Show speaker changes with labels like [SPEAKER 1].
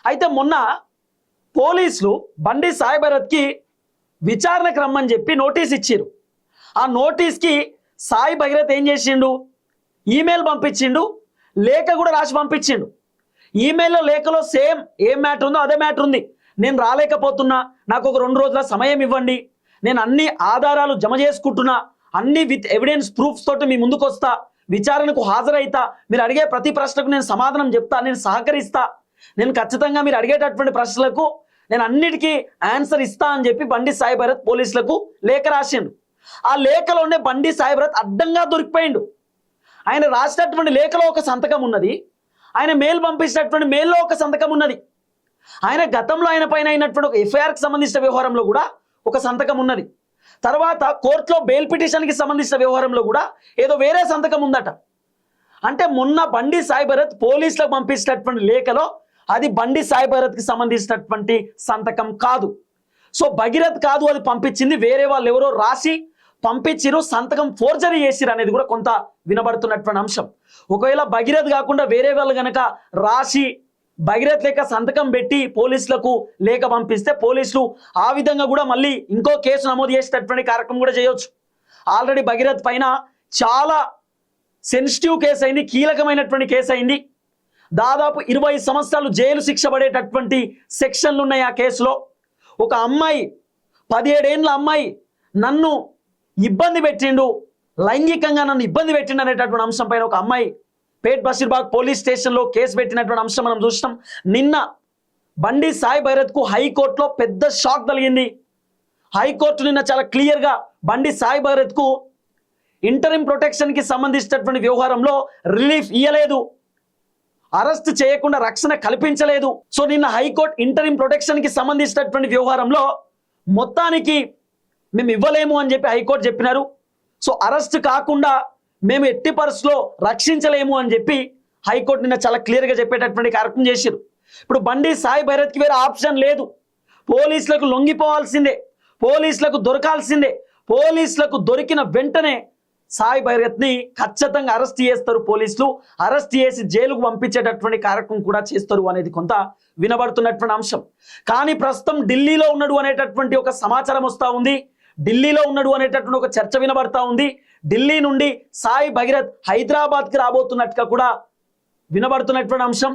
[SPEAKER 1] అయితే మొన్న పోలీసులు బండి సాయి భరత్కి విచారణకు రమ్మని చెప్పి నోటీస్ ఇచ్చారు. ఆ నోటీస్కి సాయి భగీరథ్ ఏం చేసిండు, ఈమెయిల్ పంపించిండు, లేఖ కూడా రాసి పంపించిండు. ఈమెయిల్లో లేఖలో సేమ్ ఏం మ్యాటర్ ఉందో అదే మ్యాటర్ ఉంది. నేను రాలేకపోతున్నా, నాకు ఒక 2 రోజుల సమయం ఇవ్వండి, నేను అన్ని ఆధారాలు జమ చేసుకుంటున్నా, అన్ని విత్ ఎవిడెన్స్ ప్రూఫ్స్ తోటి మీ ముందుకు వస్తా, విచారణకు హాజరైతా, మీరు అడిగే ప్రతి ప్రశ్నకు నేను సమాధానం చెప్తా, నేను సహకరిస్తా, నేను ఖచ్చితంగా మీరు అడిగేటటువంటి ప్రశ్నలకు నేను అన్నిటికీ ఆన్సర్ ఇస్తా అని చెప్పి బండి సాయి భరత్ పోలీసులకు లేఖ రాసిండు. ఆ లేఖలోనే బండి సాయి భరత్ అడ్డంగా దొరికిపోయిండు. ఆయన రాసినటువంటి లేఖలో ఒక సంతకం ఉన్నది, ఆయన మెయిల్ పంపించినటువంటి మెయిల్లో ఒక సంతకం ఉన్నది, ఆయన గతంలో ఆయన పైన అయినటువంటి ఒక ఎఫ్ఐఆర్కి సంబంధించిన వ్యవహారంలో కూడా ఒక సంతకం ఉన్నది, తర్వాత కోర్టులో బెయిల్ పిటిషన్కి సంబంధించిన వ్యవహారంలో కూడా ఏదో వేరే సంతకం ఉందట. అంటే మొన్న బండి సాయి భరత్ పోలీసులకు పంపించినటువంటి లేఖలో అది బండి సాయి భరత్కి సంబంధించినటువంటి సంతకం కాదు. సో భగీరథ్ కాదు అది పంపించింది, వేరే వాళ్ళు ఎవరో రాసి పంపించిరు, సంతకం ఫోర్జరీ చేసిరు అనేది కూడా కొంత వినబడుతున్నటువంటి అంశం. ఒకవేళ భగీరథ్ కాకుండా వేరే వాళ్ళు కనుక రాసి భగీరథ్ లేక సంతకం పెట్టి పోలీసులకు లేఖ పంపిస్తే పోలీసులు ఆ విధంగా కూడా మళ్ళీ ఇంకో కేసు నమోదు చేసేటటువంటి కార్యక్రమం కూడా చేయొచ్చు. ఆల్రెడీ భగీరథ్ పైన చాలా సెన్సిటివ్ కేసు అయింది, కీలకమైనటువంటి కేసు అయింది. దాదాపు 20 సంవత్సరాలు జైలు శిక్ష పడేటటువంటి సెక్షన్లు ఉన్నాయి ఆ కేసులో. ఒక అమ్మాయి 17 ఏళ్ళ అమ్మాయి నన్ను ఇబ్బంది పెట్టిండు, లైంగికంగా నన్ను ఇబ్బంది పెట్టిండు అనేటటువంటి అంశం పైన ఒక అమ్మాయి పేట్ బషీర్బాగ్ పోలీస్ స్టేషన్లో కేసు పెట్టినటువంటి అంశం మనం చూస్తాం. నిన్న బండి సాయి భైరత్కు హైకోర్టులో పెద్ద షాక్ కలిగింది. హైకోర్టు నిన్న చాలా క్లియర్గా బండి సాయి భైరత్కు ఇంటరిమ్ ప్రొటెక్షన్కి సంబంధించినటువంటి వ్యవహారంలో రిలీఫ్ ఇయ్యలేదు, అరెస్ట్ చేయకుండా రక్షణ కల్పించలేదు. సో నిన్న హైకోర్టు ఇంటరిమ్ ప్రొటెక్షన్కి సంబంధించినటువంటి వ్యవహారంలో మొత్తానికి మేము ఇవ్వలేము అని చెప్పి హైకోర్టు చెప్పినారు. సో అరెస్ట్ కాకుండా మేము ఎట్టి పరిస్థితుల్లో రక్షించలేము అని చెప్పి హైకోర్టు నిన్న చాలా క్లియర్గా చెప్పేటటువంటి కార్యక్రమం చేశారు. ఇప్పుడు బండి సాయి భైరత్కి వేరే ఆప్షన్ లేదు, పోలీసులకు లొంగిపోవాల్సిందే, పోలీసులకు దొరకాల్సిందే. పోలీసులకు దొరికిన వెంటనే సాయి భైరత్ని ఖచ్చితంగా అరెస్ట్ చేస్తారు పోలీసులు, అరెస్ట్ చేసి జైలుకు పంపించేటటువంటి కార్యక్రమం కూడా చేస్తారు అనేది కొంత వినబడుతున్నటువంటి అంశం. కానీ ప్రస్తుతం ఢిల్లీలో ఉన్నాడు అనేటటువంటి ఒక సమాచారం వస్తూ ఉంది, ఢిల్లీలో ఉన్నాడు అనేటటువంటి ఒక చర్చ వినబడతా ఉంది. ఢిల్లీ నుండి సాయి భగీరథ్ హైదరాబాద్కి రాబోతున్నట్టుగా కూడా వినబడుతున్నటువంటి అంశం.